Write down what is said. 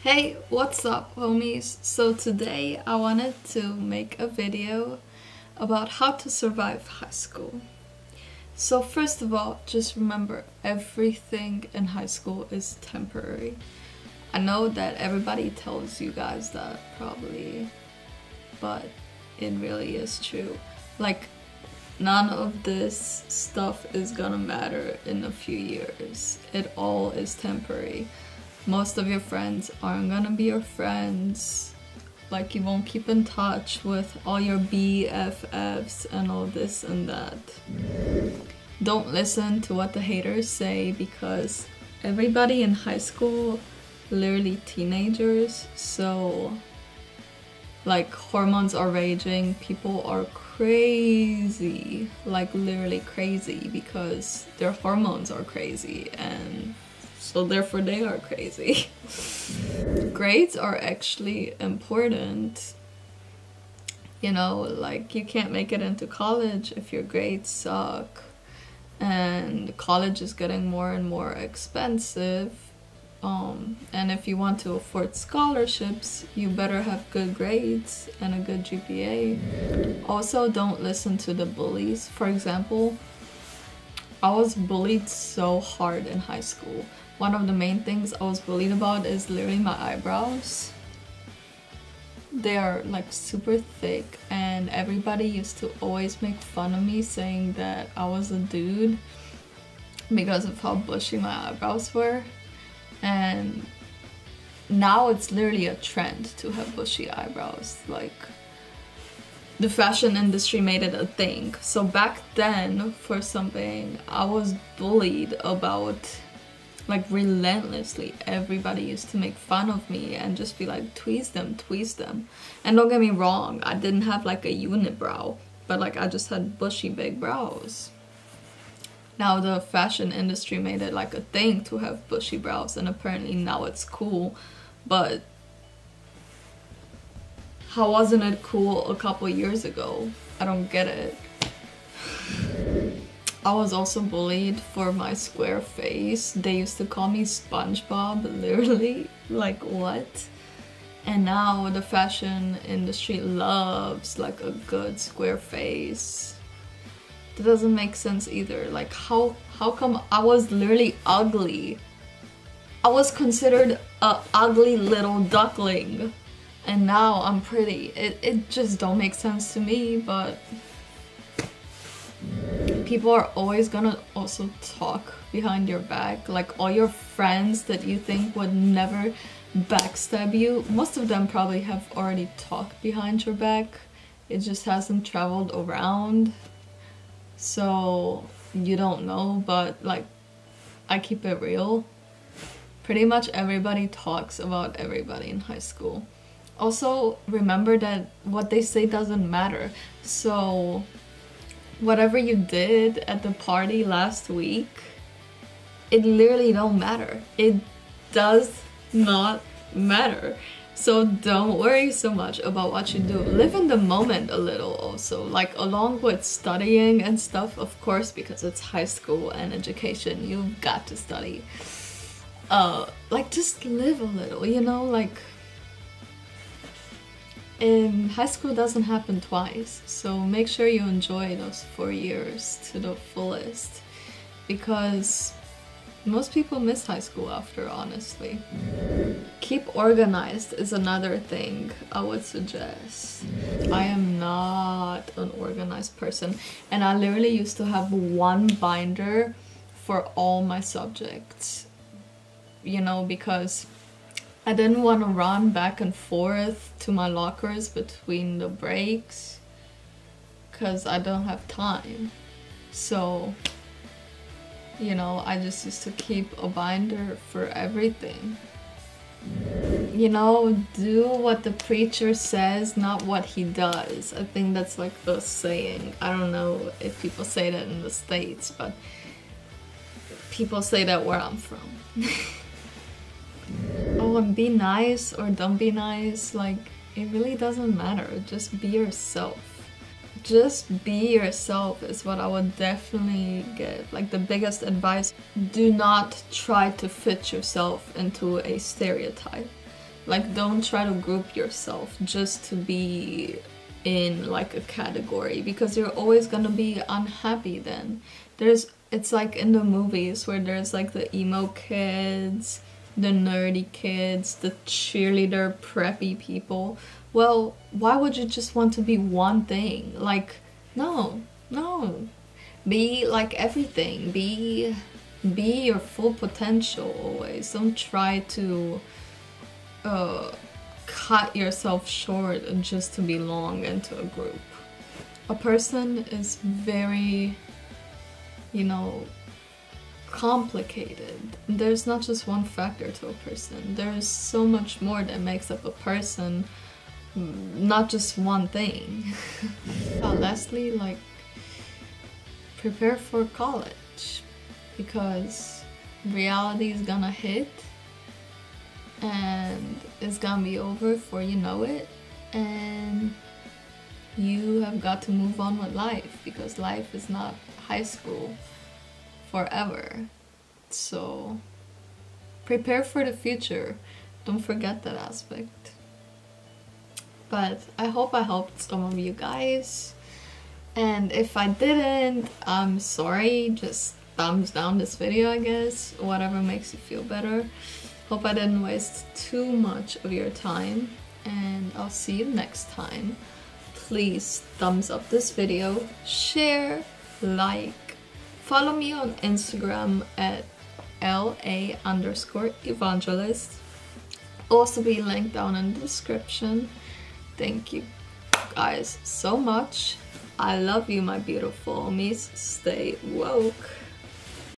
Hey, what's up, homies? So today I wanted to make a video about how to survive high school. So first of all, just remember, everything in high school is temporary. I know that everybody tells you guys that probably, but it really is true. Like, none of this stuff is gonna matter in a few years. It all is temporary. Most of your friends aren't gonna be your friends. Like, you won't keep in touch with all your BFFs and all this and that. Don't listen to what the haters say, because everybody in high school, literally teenagers, so like hormones are raging, people are crazy, like literally crazy, because their hormones are crazy, and so therefore they are crazy. Grades are actually important. You know, like, you can't make it into college if your grades suck, and college is getting more and more expensive. And if you want to afford scholarships, you better have good grades and a good GPA. Also, don't listen to the bullies. For example, I was bullied so hard in high school. One of the main things I was bullied about is literally my eyebrows. They are like super thick, and everybody used to always make fun of me, saying that I was a dude because of how bushy my eyebrows were. And now it's literally a trend to have bushy eyebrows. Like, the fashion industry made it a thing. So back then, for something I was bullied about, like, relentlessly, everybody used to make fun of me and just be like, tweeze them, tweeze them. And don't get me wrong, I didn't have like a unibrow, but like, I just had bushy big brows. Now the fashion industry made it like a thing to have bushy brows, and apparently now it's cool. But how wasn't it cool a couple years ago? I don't get it. I was also bullied for my square face. They used to call me SpongeBob, literally. Like, what? And now the fashion industry loves like a good square face. That doesn't make sense either. Like, how come I was literally ugly? I was considered a ugly little duckling, and now I'm pretty. It just don't make sense to me. But people are always gonna also talk behind your back. Like, all your friends that you think would never backstab you, most of them probably have already talked behind your back. It just hasn't traveled around, so you don't know. But like, I keep it real. Pretty much everybody talks about everybody in high school. Also, remember that what they say doesn't matter. So whatever you did at the party last week, it literally don't matter. It does not matter. So don't worry so much about what you do. Live in the moment a little also, like, along with studying and stuff, of course, because it's high school and education, you've got to study. Like, just live a little, you know, like, high school doesn't happen twice, so make sure you enjoy those 4 years to the fullest, because most people miss high school after, honestly. Keep organized is another thing I would suggest. I am not an organized person, and I literally used to have one binder for all my subjects, you know, because I didn't want to run back and forth to my lockers between the breaks, because I don't have time. So, you know, I just used to keep a binder for everything. You know, do what the preacher says, not what he does. I think that's like a saying. I don't know if people say that in the States, but people say that where I'm from. Oh, and be nice or don't be nice, like, it really doesn't matter. Just be yourself. Just be yourself is what I would definitely give. Like, the biggest advice, do not try to fit yourself into a stereotype. Like, don't try to group yourself just to be in like a category, because you're always gonna be unhappy then. It's like in the movies where there's like the emo kids, the nerdy kids, the cheerleader preppy people. Well, why would you just want to be one thing? Like, no. Be like everything. Be your full potential always. Don't try to cut yourself short just to belong into a group. A person is very, you know, complicated. There's not just one factor to a person. There's so much more that makes up a person, not just one thing. Lastly, like, prepare for college, because reality is gonna hit and it's gonna be over before you know it, and you have got to move on with life, because life is not high school forever. So prepare for the future. Don't forget that aspect. But I hope I helped some of you guys, and if I didn't, I'm sorry. Just thumbs down this video, I guess, whatever makes you feel better. Hope I didn't waste too much of your time, and I'll see you next time. Please thumbs up this video, share, like, follow me on Instagram at LA_evangelist. Also be linked down in the description. Thank you guys so much. I love you, my beautiful homies. Stay woke.